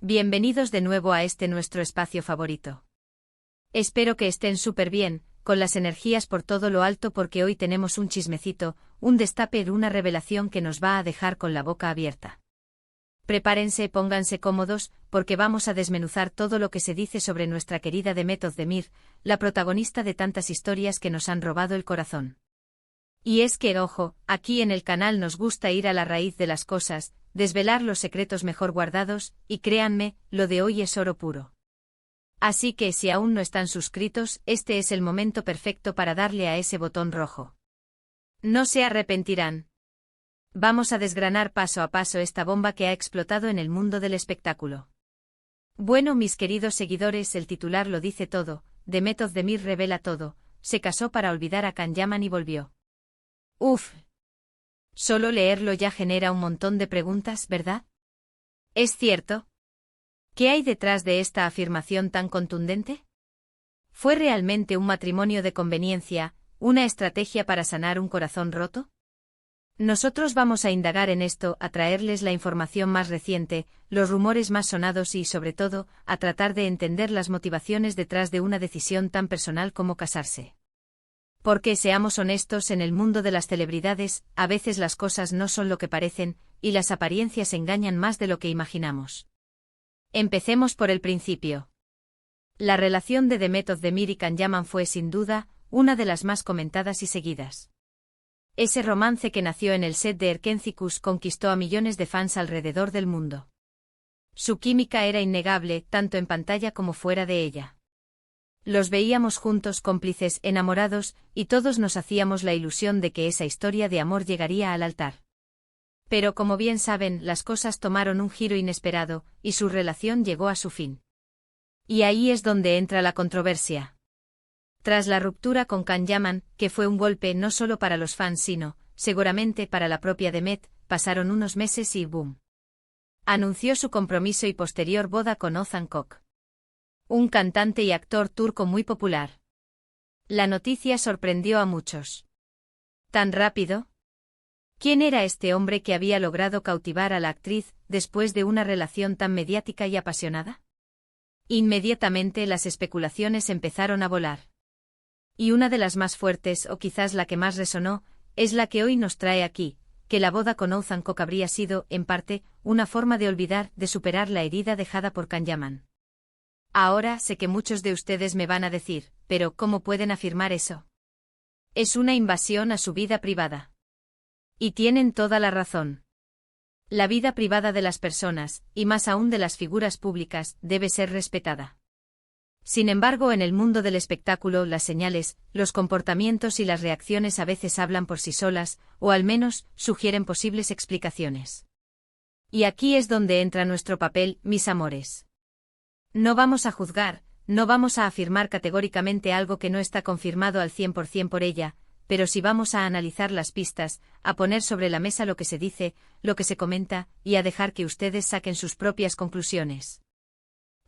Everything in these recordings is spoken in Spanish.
Bienvenidos de nuevo a este nuestro espacio favorito. Espero que estén súper bien, con las energías por todo lo alto porque hoy tenemos un chismecito, un destape, una revelación que nos va a dejar con la boca abierta. Prepárense, pónganse cómodos, porque vamos a desmenuzar todo lo que se dice sobre nuestra querida Demet Özdemir, la protagonista de tantas historias que nos han robado el corazón. Y es que, ojo, aquí en el canal nos gusta ir a la raíz de las cosas, desvelar los secretos mejor guardados, y créanme, lo de hoy es oro puro. Así que si aún no están suscritos, este es el momento perfecto para darle a ese botón rojo. No se arrepentirán. Vamos a desgranar paso a paso esta bomba que ha explotado en el mundo del espectáculo. Bueno, mis queridos seguidores, el titular lo dice todo, Demet Özdemir revela todo, se casó para olvidar a Can Yaman y volvió. Uf. Solo leerlo ya genera un montón de preguntas, ¿verdad? ¿Es cierto? ¿Qué hay detrás de esta afirmación tan contundente? ¿Fue realmente un matrimonio de conveniencia, una estrategia para sanar un corazón roto? Nosotros vamos a indagar en esto, a traerles la información más reciente, los rumores más sonados y, sobre todo, a tratar de entender las motivaciones detrás de una decisión tan personal como casarse. Porque, seamos honestos, en el mundo de las celebridades, a veces las cosas no son lo que parecen, y las apariencias engañan más de lo que imaginamos. Empecemos por el principio. La relación de Demet Özdemir y Can Yaman fue, sin duda, una de las más comentadas y seguidas. Ese romance que nació en el set de Erkenci conquistó a millones de fans alrededor del mundo. Su química era innegable, tanto en pantalla como fuera de ella. Los veíamos juntos, cómplices, enamorados, y todos nos hacíamos la ilusión de que esa historia de amor llegaría al altar. Pero como bien saben, las cosas tomaron un giro inesperado, y su relación llegó a su fin. Y ahí es donde entra la controversia. Tras la ruptura con Can Yaman, que fue un golpe no solo para los fans sino, seguramente para la propia Demet, pasaron unos meses y ¡boom! Anunció su compromiso y posterior boda con Ozan Kok, un cantante y actor turco muy popular. La noticia sorprendió a muchos. ¿Tan rápido? ¿Quién era este hombre que había logrado cautivar a la actriz después de una relación tan mediática y apasionada? Inmediatamente las especulaciones empezaron a volar. Y una de las más fuertes, o quizás la que más resonó, es la que hoy nos trae aquí, que la boda con Ozan Kok habría sido, en parte, una forma de olvidar, de superar la herida dejada por Can Yaman. Ahora sé que muchos de ustedes me van a decir, pero ¿cómo pueden afirmar eso? Es una invasión a su vida privada. Y tienen toda la razón. La vida privada de las personas, y más aún de las figuras públicas, debe ser respetada. Sin embargo, en el mundo del espectáculo, las señales, los comportamientos y las reacciones a veces hablan por sí solas, o al menos, sugieren posibles explicaciones. Y aquí es donde entra nuestro papel, mis amores. No vamos a juzgar, no vamos a afirmar categóricamente algo que no está confirmado al 100% por ella, pero sí vamos a analizar las pistas, a poner sobre la mesa lo que se dice, lo que se comenta, y a dejar que ustedes saquen sus propias conclusiones.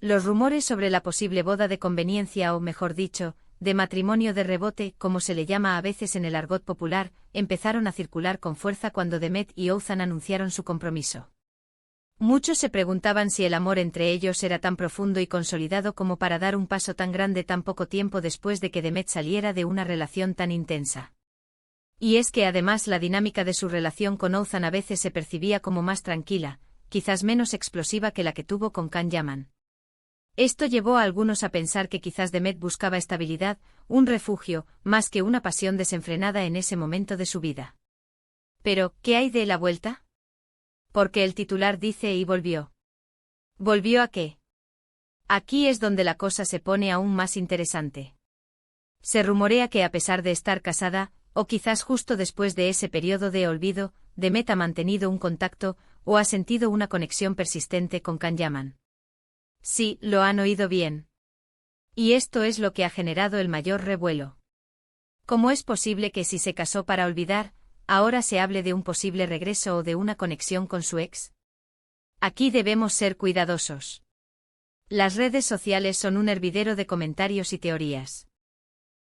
Los rumores sobre la posible boda de conveniencia o, mejor dicho, de matrimonio de rebote, como se le llama a veces en el argot popular, empezaron a circular con fuerza cuando Demet y Ozan anunciaron su compromiso. Muchos se preguntaban si el amor entre ellos era tan profundo y consolidado como para dar un paso tan grande tan poco tiempo después de que Demet saliera de una relación tan intensa. Y es que además la dinámica de su relación con Ozan a veces se percibía como más tranquila, quizás menos explosiva que la que tuvo con Can Yaman. Esto llevó a algunos a pensar que quizás Demet buscaba estabilidad, un refugio, más que una pasión desenfrenada en ese momento de su vida. Pero, ¿qué hay de la vuelta? Porque el titular dice y volvió. ¿Volvió a qué? Aquí es donde la cosa se pone aún más interesante. Se rumorea que a pesar de estar casada, o quizás justo después de ese periodo de olvido, Demet ha mantenido un contacto, o ha sentido una conexión persistente con Can Yaman. Sí, lo han oído bien. Y esto es lo que ha generado el mayor revuelo. ¿Cómo es posible que si se casó para olvidar, ahora se hable de un posible regreso o de una conexión con su ex? Aquí debemos ser cuidadosos. Las redes sociales son un hervidero de comentarios y teorías.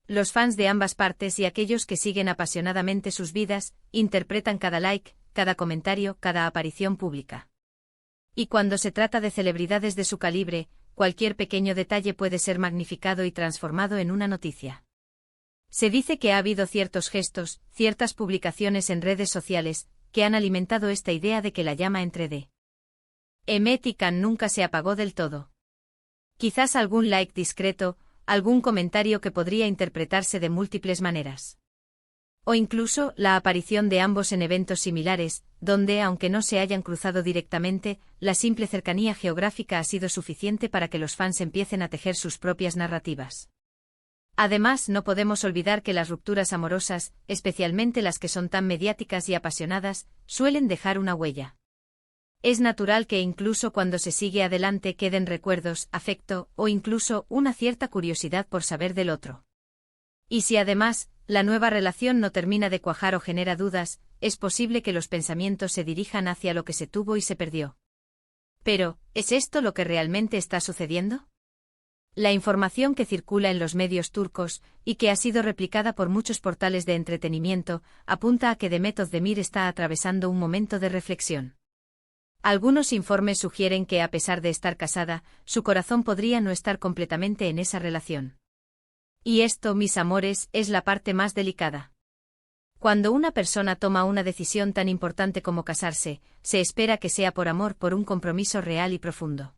Los fans de ambas partes y aquellos que siguen apasionadamente sus vidas, interpretan cada like, cada comentario, cada aparición pública. Y cuando se trata de celebridades de su calibre, cualquier pequeño detalle puede ser magnificado y transformado en una noticia. Se dice que ha habido ciertos gestos, ciertas publicaciones en redes sociales, que han alimentado esta idea de que la llama entre Mehmet y Khan nunca se apagó del todo. Quizás algún like discreto, algún comentario que podría interpretarse de múltiples maneras. O incluso la aparición de ambos en eventos similares, donde, aunque no se hayan cruzado directamente, la simple cercanía geográfica ha sido suficiente para que los fans empiecen a tejer sus propias narrativas. Además, no podemos olvidar que las rupturas amorosas, especialmente las que son tan mediáticas y apasionadas, suelen dejar una huella. Es natural que incluso cuando se sigue adelante queden recuerdos, afecto, o incluso una cierta curiosidad por saber del otro. Y si además, la nueva relación no termina de cuajar o genera dudas, es posible que los pensamientos se dirijan hacia lo que se tuvo y se perdió. Pero, ¿es esto lo que realmente está sucediendo? La información que circula en los medios turcos, y que ha sido replicada por muchos portales de entretenimiento, apunta a que Demet Özdemir está atravesando un momento de reflexión. Algunos informes sugieren que, a pesar de estar casada, su corazón podría no estar completamente en esa relación. Y esto, mis amores, es la parte más delicada. Cuando una persona toma una decisión tan importante como casarse, se espera que sea por amor, por un compromiso real y profundo.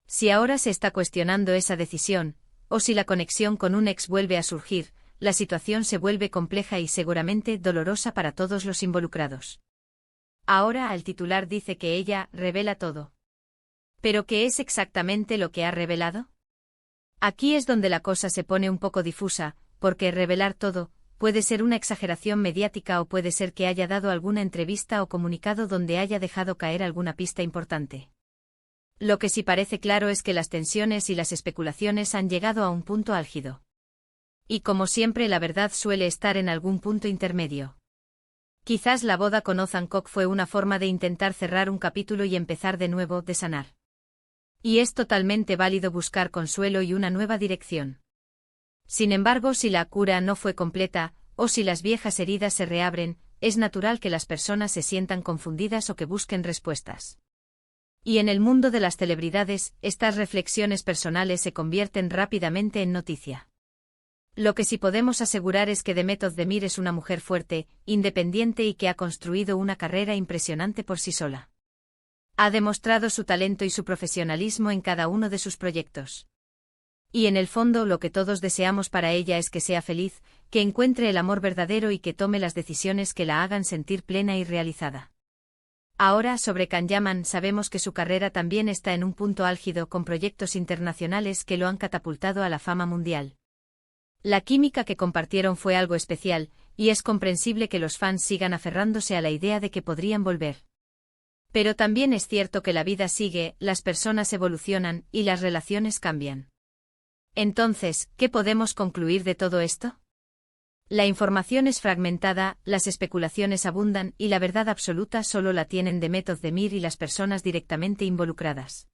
Si ahora se está cuestionando esa decisión, o si la conexión con un ex vuelve a surgir, la situación se vuelve compleja y seguramente dolorosa para todos los involucrados. Ahora el titular dice que ella revela todo. ¿Pero qué es exactamente lo que ha revelado? Aquí es donde la cosa se pone un poco difusa, porque revelar todo puede ser una exageración mediática o puede ser que haya dado alguna entrevista o comunicado donde haya dejado caer alguna pista importante. Lo que sí parece claro es que las tensiones y las especulaciones han llegado a un punto álgido. Y como siempre, la verdad suele estar en algún punto intermedio. Quizás la boda con Ozan Koc fue una forma de intentar cerrar un capítulo y empezar de nuevo, de sanar. Y es totalmente válido buscar consuelo y una nueva dirección. Sin embargo, si la cura no fue completa, o si las viejas heridas se reabren, es natural que las personas se sientan confundidas o que busquen respuestas. Y en el mundo de las celebridades, estas reflexiones personales se convierten rápidamente en noticia. Lo que sí podemos asegurar es que Demet Özdemir es una mujer fuerte, independiente y que ha construido una carrera impresionante por sí sola. Ha demostrado su talento y su profesionalismo en cada uno de sus proyectos. Y en el fondo lo que todos deseamos para ella es que sea feliz, que encuentre el amor verdadero y que tome las decisiones que la hagan sentir plena y realizada. Ahora, sobre Can Yaman, sabemos que su carrera también está en un punto álgido con proyectos internacionales que lo han catapultado a la fama mundial. La química que compartieron fue algo especial, y es comprensible que los fans sigan aferrándose a la idea de que podrían volver. Pero también es cierto que la vida sigue, las personas evolucionan y las relaciones cambian. Entonces, ¿qué podemos concluir de todo esto? La información es fragmentada, las especulaciones abundan y la verdad absoluta solo la tienen Demet Özdemir y las personas directamente involucradas.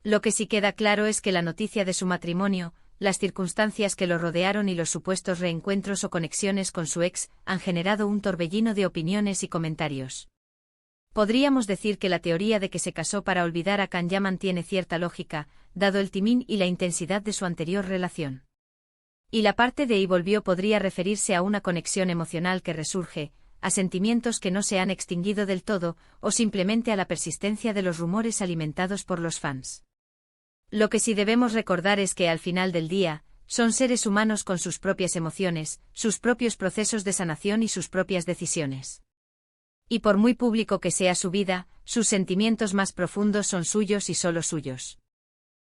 Lo que sí queda claro es que la noticia de su matrimonio, las circunstancias que lo rodearon y los supuestos reencuentros o conexiones con su ex han generado un torbellino de opiniones y comentarios. Podríamos decir que la teoría de que se casó para olvidar a Can Yaman tiene cierta lógica, dado el timing y la intensidad de su anterior relación. Y la parte de y volvió podría referirse a una conexión emocional que resurge, a sentimientos que no se han extinguido del todo, o simplemente a la persistencia de los rumores alimentados por los fans. Lo que sí debemos recordar es que al final del día, son seres humanos con sus propias emociones, sus propios procesos de sanación y sus propias decisiones. Y por muy público que sea su vida, sus sentimientos más profundos son suyos y solo suyos.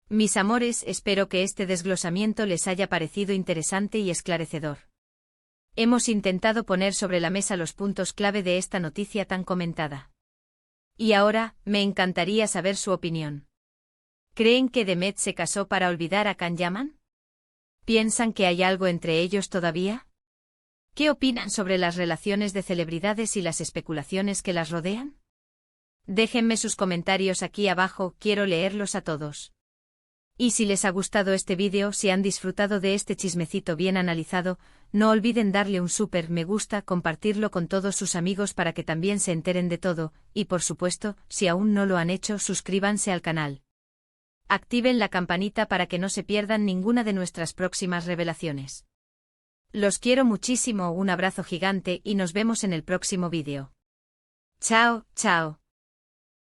Mis amores, espero que este desglosamiento les haya parecido interesante y esclarecedor. Hemos intentado poner sobre la mesa los puntos clave de esta noticia tan comentada. Y ahora, me encantaría saber su opinión. ¿Creen que Demet se casó para olvidar a Can Yaman? ¿Piensan que hay algo entre ellos todavía? ¿Qué opinan sobre las relaciones de celebridades y las especulaciones que las rodean? Déjenme sus comentarios aquí abajo, quiero leerlos a todos. Y si les ha gustado este vídeo, si han disfrutado de este chismecito bien analizado, no olviden darle un súper me gusta, compartirlo con todos sus amigos para que también se enteren de todo, y por supuesto, si aún no lo han hecho, suscríbanse al canal. Activen la campanita para que no se pierdan ninguna de nuestras próximas revelaciones. Los quiero muchísimo, un abrazo gigante y nos vemos en el próximo vídeo. Chao, chao.